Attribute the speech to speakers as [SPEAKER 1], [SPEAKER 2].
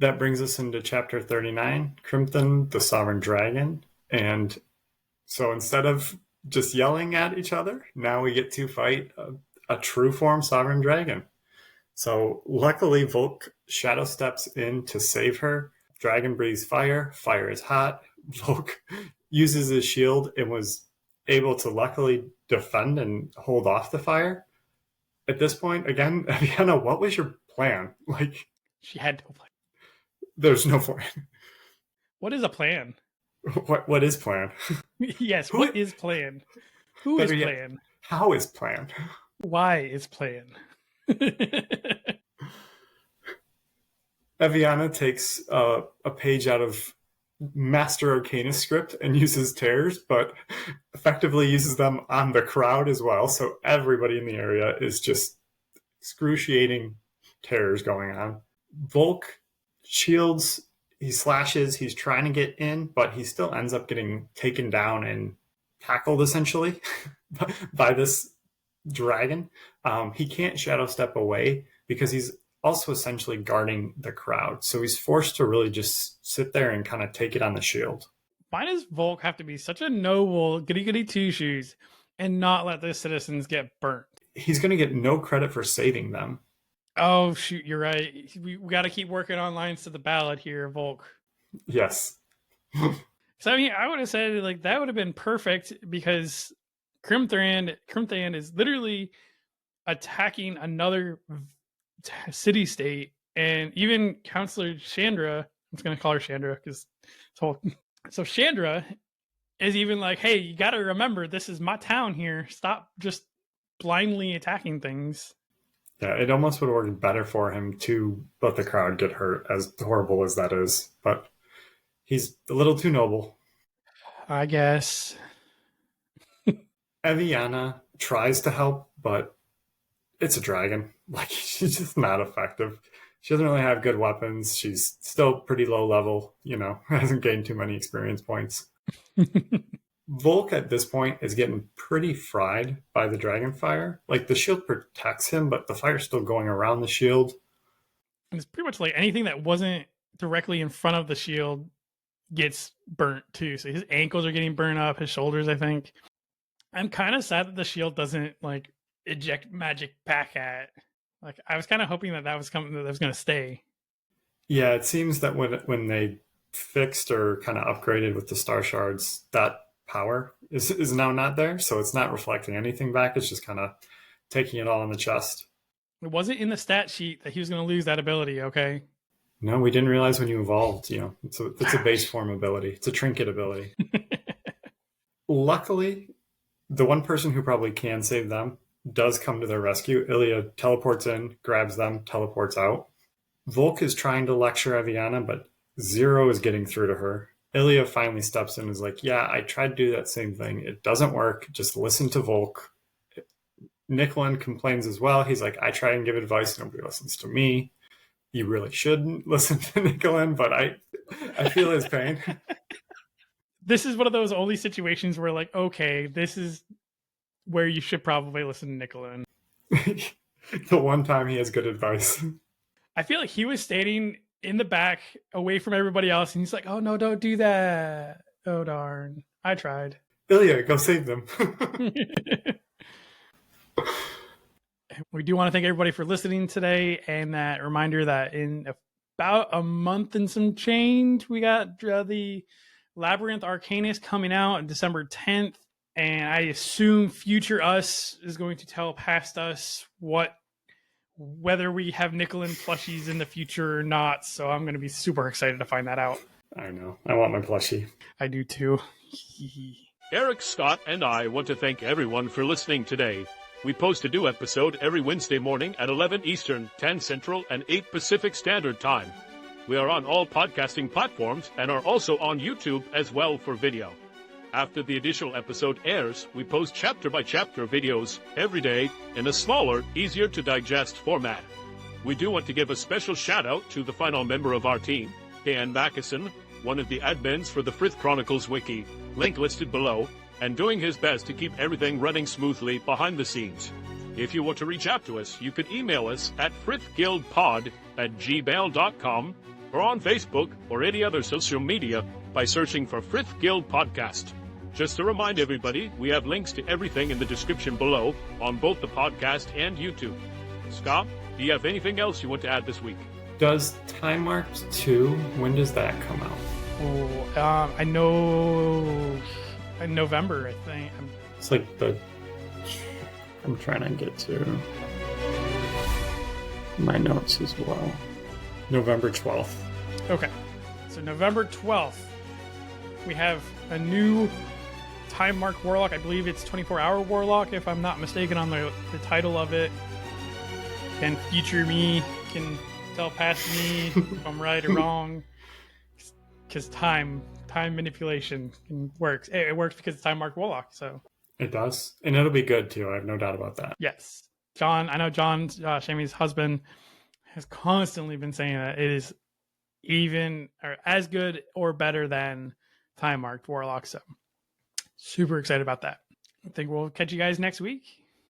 [SPEAKER 1] That brings us into chapter 39, Crimthand, the Sovereign Dragon. And so instead of just yelling at each other, now we get to fight a true form Sovereign Dragon. So luckily, Volke shadow steps in to save her. Dragon breathes fire. Fire is hot. Volke uses his shield and was able to luckily defend and hold off the fire. At this point, again, Evianna, what was your plan? Like,
[SPEAKER 2] she had no plan.
[SPEAKER 1] There's no plan.
[SPEAKER 2] What is a plan?
[SPEAKER 1] What is plan?
[SPEAKER 2] Yes, what is plan? Who is plan?
[SPEAKER 1] How is plan?
[SPEAKER 2] Why is plan?
[SPEAKER 1] Evianna takes a page out of Master Arcanist script and uses tears, but effectively uses them on the crowd as well. So everybody in the area is just excruciating tears going on. Volke shields, he slashes, he's trying to get in, but he still ends up getting taken down and tackled essentially by this dragon. He can't shadow step away because he's also essentially guarding the crowd. So he's forced to really just sit there and kind of take it on the shield.
[SPEAKER 2] Why does Volke have to be such a noble goody-goody two-shoes and not let the citizens get burnt?
[SPEAKER 1] He's going to get no credit for saving them.
[SPEAKER 2] Oh, shoot, you're right. We got to keep working on lines to the ballad here, Volke.
[SPEAKER 1] Yes.
[SPEAKER 2] So, I mean, I would have said, like, that would have been perfect because Crimthand is literally attacking another city-state, and even Counselor Chandra, I'm just going to call her Chandra because so Chandra is even like, hey, you got to remember, this is my town here. Stop just blindly attacking things.
[SPEAKER 1] Yeah, it almost would have worked better for him to let the crowd get hurt, as horrible as that is. But he's a little too noble,
[SPEAKER 2] I guess.
[SPEAKER 1] Evianna tries to help, but it's a dragon. Like, she's just not effective. She doesn't really have good weapons. She's still pretty low level, hasn't gained too many experience points. Volke at this point is getting pretty fried by the dragon fire. Like, the shield protects him, but the fire's still going around the shield.
[SPEAKER 2] And it's pretty much like anything that wasn't directly in front of the shield gets burnt too. So his ankles are getting burnt up, his shoulders, I think. I'm kind of sad that the shield doesn't like eject magic back at. Like, I was kind of hoping that was something that was going to stay.
[SPEAKER 1] Yeah, it seems that when they fixed or kind of upgraded with the star shards, that power is now not there, so it's not reflecting anything back. It's just kind of taking it all in the chest.
[SPEAKER 2] It wasn't in the stat sheet that he was going to lose that ability, okay?
[SPEAKER 1] No, we didn't realize when you evolved. It's a base form ability. It's a trinket ability. Luckily, the one person who probably can save them does come to their rescue. Illia teleports in, grabs them, teleports out. Volke is trying to lecture Evianna, but Zero is getting through to her. Illia finally steps in and is like, yeah, I tried to do that same thing. It doesn't work. Just listen to Volke. Nicholin complains as well. He's like, I try and give advice. Nobody listens to me. You really shouldn't listen to Nicholin, but I feel his pain.
[SPEAKER 2] This is one of those only situations where, like, okay, this is where you should probably listen to Nicholin.
[SPEAKER 1] The one time he has good advice.
[SPEAKER 2] I feel like he was standing in the back away from everybody else, and he's like, oh no, don't do that. Oh darn, I tried.
[SPEAKER 1] Illia, go save them.
[SPEAKER 2] We do want to thank everybody for listening today, and that reminder that in about a month and some change, we got the Labyrinth Arcanist coming out on December 10th, and I assume future us is going to tell past us whether we have Nicholin plushies in the future or not. So I'm going to be super excited to find that out.
[SPEAKER 1] I know. I want my plushie.
[SPEAKER 2] I do too.
[SPEAKER 3] Eric, Scott, and I want to thank everyone for listening today. We post a new episode every Wednesday morning at 11 Eastern, 10 Central, and 8 Pacific Standard Time. We are on all podcasting platforms and are also on YouTube as well for video. After the additional episode airs, we post chapter-by-chapter videos every day in a smaller, easier-to-digest format. We do want to give a special shout-out to the final member of our team, Dan Mackison, one of the admins for the Frith Chronicles Wiki, link listed below, and doing his best to keep everything running smoothly behind the scenes. If you want to reach out to us, you can email us at frithguildpod@gmail.com, or on Facebook or any other social media by searching for Frith Guild Podcast. Just to remind everybody, we have links to everything in the description below on both the podcast and YouTube. Scott, do you have anything else you want to add this week?
[SPEAKER 1] Does Time Marked 2, when does that come out?
[SPEAKER 2] Oh, I know in November, I think.
[SPEAKER 1] It's like I'm trying to get to my notes as well. November 12th.
[SPEAKER 2] Okay. So November 12th, we have a new Time Mark Warlock. I believe it's 24-hour Warlock, if I'm not mistaken on the title of it. Can future me, can tell past me if I'm right or wrong. Because time manipulation works. It works because it's Time Mark Warlock, so.
[SPEAKER 1] It does. And it'll be good, too. I have no doubt about that.
[SPEAKER 2] Yes. I know John, Shami's husband, has constantly been saying that it is even or as good or better than Time Marked Warlock. So super excited about that. I think we'll catch you guys next week.